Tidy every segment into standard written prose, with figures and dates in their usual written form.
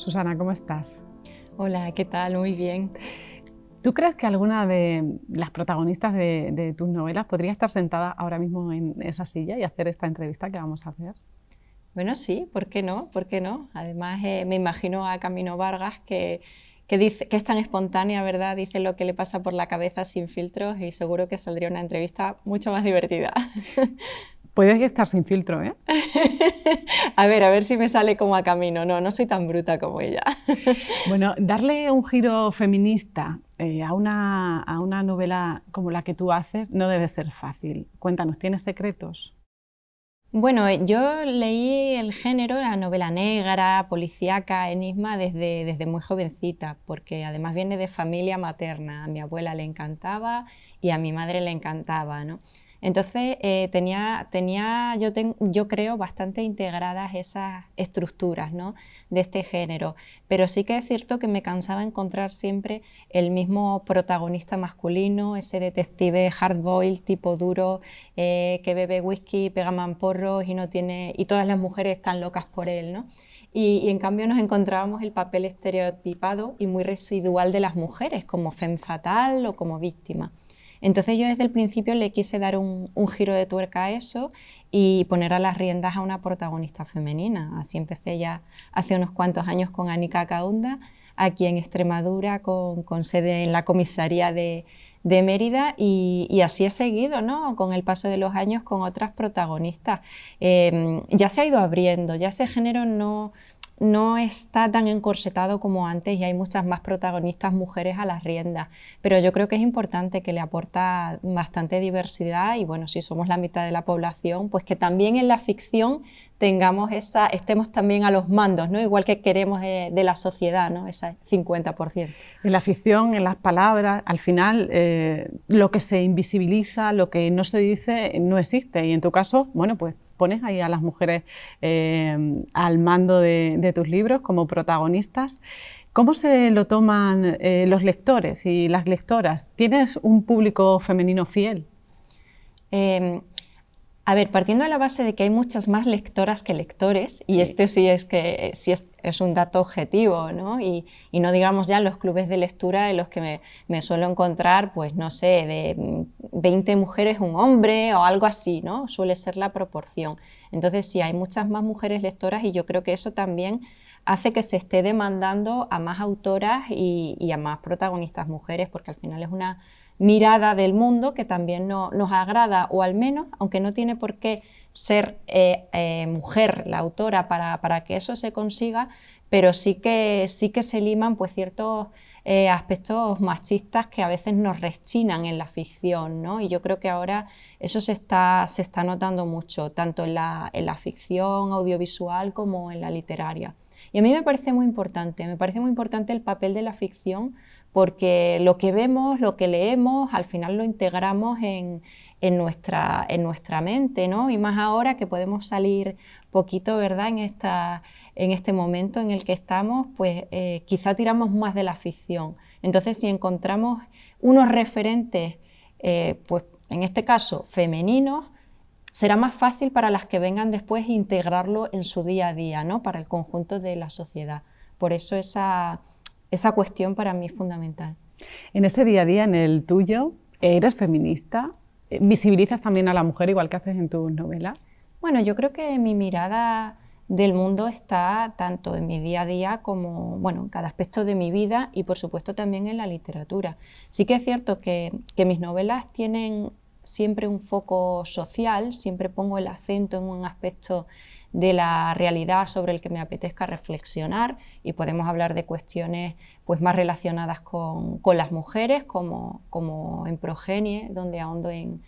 Susana, ¿cómo estás? Hola, ¿qué tal? Muy bien. ¿Tú crees que alguna de las protagonistas de tus novelas podría estar sentada ahora mismo en esa silla y hacer esta entrevista que vamos a hacer? Bueno, sí, ¿por qué no? ¿Por qué no? Además, me imagino a Camino Vargas que dice, que es tan espontánea, ¿verdad? Dice lo que le pasa por la cabeza sin filtros y seguro que saldría una entrevista mucho más divertida. Puede estar sin filtro, ¿eh? A ver si me sale como a Camino. No, no soy tan bruta como ella. Bueno, darle un giro feminista a una novela como la que tú haces no debe ser fácil. Cuéntanos, ¿tienes secretos? Bueno, yo leí el género, la novela negra, policíaca, enigma, desde muy jovencita, porque además viene de familia materna. A mi abuela le encantaba y a mi madre le encantaba, ¿no? Entonces yo creo, bastante integradas esas estructuras, ¿no?, de este género, pero sí que es cierto que me cansaba encontrar siempre el mismo protagonista masculino, ese detective hardboiled, tipo duro, que bebe whisky, pega mamporros y todas las mujeres están locas por él, ¿no? Y en cambio nos encontrábamos el papel estereotipado y muy residual de las mujeres, como femme fatale o como víctima. Entonces yo desde el principio le quise dar un giro de tuerca a eso y poner a las riendas a una protagonista femenina. Así empecé ya hace unos cuantos años con Anika Kaunda, aquí en Extremadura, con sede en la comisaría de Mérida, y así he seguido, ¿no?, con el paso de los años con otras protagonistas. Ya se ha ido abriendo, ya ese género no está tan encorsetado como antes y hay muchas más protagonistas mujeres a las riendas, pero yo creo que es importante, que le aporta bastante diversidad y bueno, si somos la mitad de la población, pues que también en la ficción estemos también a los mandos, ¿no?, igual que queremos de la sociedad, ¿no?, ese 50%. En la ficción, en las palabras, al final lo que se invisibiliza, lo que no se dice, no existe. Y en tu caso, bueno, pues pones ahí a las mujeres al mando de tus libros como protagonistas. ¿Cómo se lo toman los lectores y las lectoras? ¿Tienes un público femenino fiel? A ver, partiendo de la base de que hay muchas más lectoras que lectores, y Sí. este sí es un dato objetivo, ¿no? Y no digamos ya los clubes de lectura en los que me suelo encontrar, pues no sé, de 20 mujeres un hombre o algo así, ¿no? Suele ser la proporción. Entonces sí, hay muchas más mujeres lectoras y yo creo que eso también hace que se esté demandando a más autoras y a más protagonistas mujeres, porque al final es una mirada del mundo que también nos agrada, o al menos, aunque no tiene por qué ser mujer la autora para que eso se consiga, pero sí que se liman pues ciertos aspectos machistas que a veces nos rechinan en la ficción, ¿no? Y yo creo que ahora eso se está notando mucho, tanto en la ficción audiovisual como en la literaria. Y a mí me parece muy importante el papel de la ficción, porque lo que vemos, lo que leemos, al final lo integramos en nuestra mente, ¿no? Y más ahora que podemos salir poquito, ¿verdad?, en este momento en el que estamos, pues quizá tiramos más de la ficción. Entonces, si encontramos unos referentes, pues en este caso femeninos, será más fácil para las que vengan después integrarlo en su día a día, ¿no?, para el conjunto de la sociedad. Por eso esa cuestión para mí es fundamental. En ese día a día, en el tuyo, ¿eres feminista? ¿Visibilizas también a la mujer igual que haces en tus novelas? Bueno, yo creo que mi mirada del mundo está tanto en mi día a día como, bueno, en cada aspecto de mi vida y por supuesto también en la literatura. Sí que es cierto que mis novelas tienen siempre un foco social, siempre pongo el acento en un aspecto de la realidad sobre el que me apetezca reflexionar, y podemos hablar de cuestiones pues más relacionadas con las mujeres, como en Progenie, donde ahondo en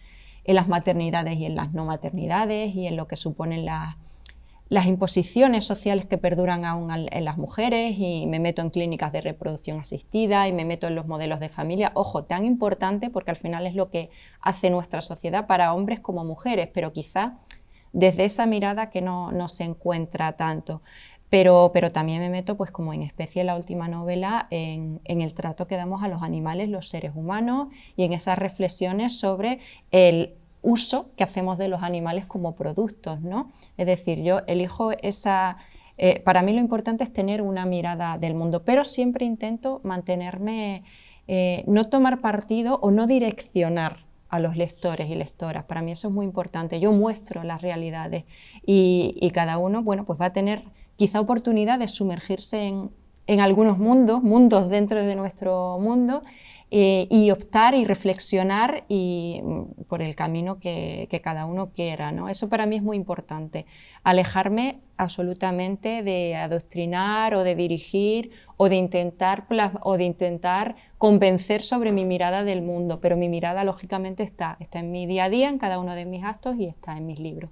las maternidades y en las no maternidades y en lo que suponen las imposiciones sociales que perduran aún en las mujeres, y me meto en clínicas de reproducción asistida y me meto en los modelos de familia. Ojo, tan importante porque al final es lo que hace nuestra sociedad para hombres como mujeres, pero quizá desde esa mirada que no se encuentra tanto. Pero también me meto, pues como en Especie, la última novela, en el trato que damos a los animales, los seres humanos, y en esas reflexiones sobre el uso que hacemos de los animales como productos, ¿no? Es decir, yo elijo esa Para mí lo importante es tener una mirada del mundo, pero siempre intento mantenerme, no tomar partido o no direccionar a los lectores y lectoras. Para mí eso es muy importante. Yo muestro las realidades y cada uno, bueno, pues va a tener quizá oportunidad de sumergirse en algunos mundos dentro de nuestro mundo, y optar y reflexionar por el camino que cada uno quiera, ¿no? Eso para mí es muy importante, alejarme absolutamente de adoctrinar o de dirigir o de intentar convencer sobre mi mirada del mundo, pero mi mirada lógicamente está en mi día a día, en cada uno de mis actos y está en mis libros.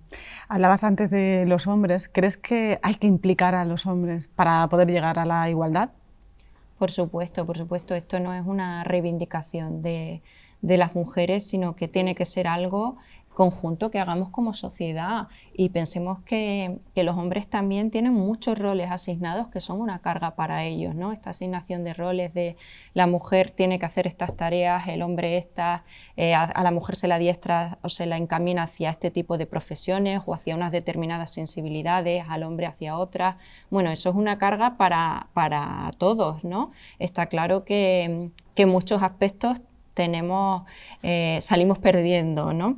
Hablabas antes de los hombres. ¿Crees que hay que implicar a los hombres para poder llegar a la igualdad? Por supuesto, esto no es una reivindicación de las mujeres, sino que tiene que ser algo conjunto que hagamos como sociedad, y pensemos que los hombres también tienen muchos roles asignados que son una carga para ellos, ¿no? Esta asignación de roles de la mujer tiene que hacer estas tareas, el hombre estas, a la mujer se la adiestra o se la encamina hacia este tipo de profesiones o hacia unas determinadas sensibilidades, al hombre hacia otras. Bueno, eso es una carga para todos, ¿no? Está claro que en muchos aspectos salimos perdiendo, ¿no?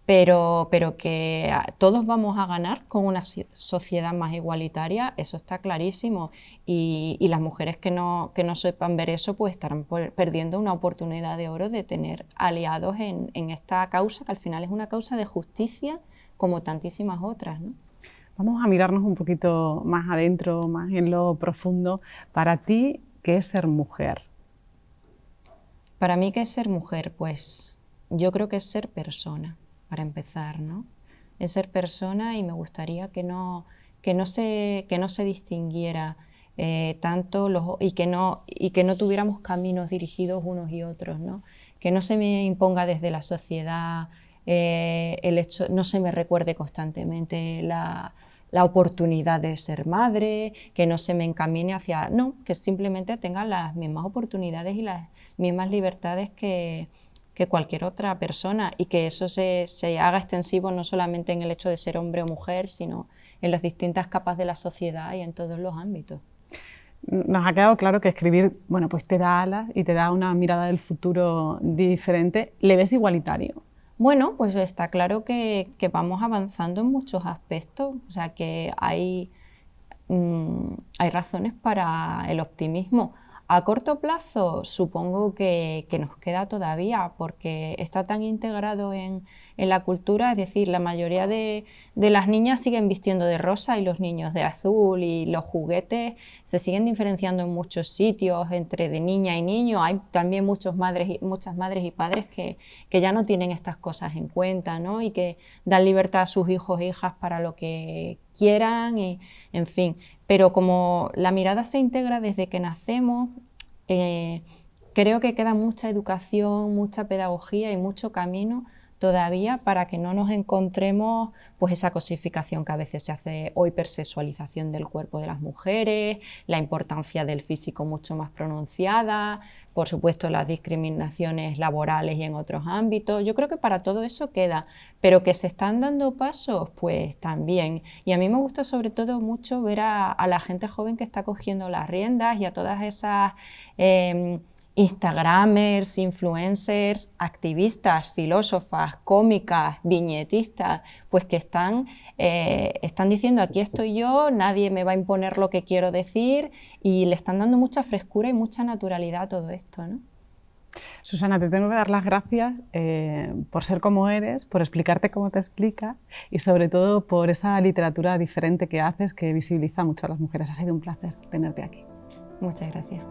Pero que todos vamos a ganar con una sociedad más igualitaria, eso está clarísimo, y las mujeres que no sepan ver eso pues estarán perdiendo una oportunidad de oro de tener aliados en esta causa, que al final es una causa de justicia como tantísimas otras, ¿no? Vamos a mirarnos un poquito más adentro, más en lo profundo. Para ti, ¿qué es ser mujer? Para mí, ¿qué es ser mujer? Pues yo creo que es ser persona, para empezar, ¿no? Es ser persona, y me gustaría que no se distinguiera tanto y que no tuviéramos caminos dirigidos unos y otros, ¿no? Que no se me imponga desde la sociedad no se me recuerde constantemente la oportunidad de ser madre, que no se me encamine hacia... No, que simplemente tenga las mismas oportunidades y las mismas libertades que cualquier otra persona, y que eso se haga extensivo no solamente en el hecho de ser hombre o mujer, sino en las distintas capas de la sociedad y en todos los ámbitos. Nos ha quedado claro que escribir, bueno, pues te da alas y te da una mirada del futuro diferente. ¿Le ves igualitario? Bueno, pues está claro que vamos avanzando en muchos aspectos, o sea que hay razones para el optimismo. A corto plazo supongo que nos queda todavía, porque está tan integrado en la cultura, es decir, la mayoría de las niñas siguen vistiendo de rosa y los niños de azul, y los juguetes se siguen diferenciando en muchos sitios entre de niña y niño. Hay también muchas madres y padres que ya no tienen estas cosas en cuenta, ¿no? Y que dan libertad a sus hijos e hijas para lo que quieran, y en fin. Pero como la mirada se integra desde que nacemos, creo que queda mucha educación, mucha pedagogía y mucho camino todavía para que no nos encontremos pues esa cosificación que a veces se hace, o hipersexualización del cuerpo de las mujeres, la importancia del físico mucho más pronunciada, por supuesto las discriminaciones laborales y en otros ámbitos. Yo creo que para todo eso queda, pero que se están dando pasos, pues también. Y a mí me gusta sobre todo mucho ver a la gente joven que está cogiendo las riendas, y a todas esas instagramers, influencers, activistas, filósofas, cómicas, viñetistas, pues que están diciendo aquí estoy yo, nadie me va a imponer lo que quiero decir, y le están dando mucha frescura y mucha naturalidad a todo esto, ¿no? Susana, te tengo que dar las gracias por ser como eres, por explicarte cómo te explicas, y sobre todo por esa literatura diferente que haces, que visibiliza mucho a las mujeres. Ha sido un placer tenerte aquí. Muchas gracias.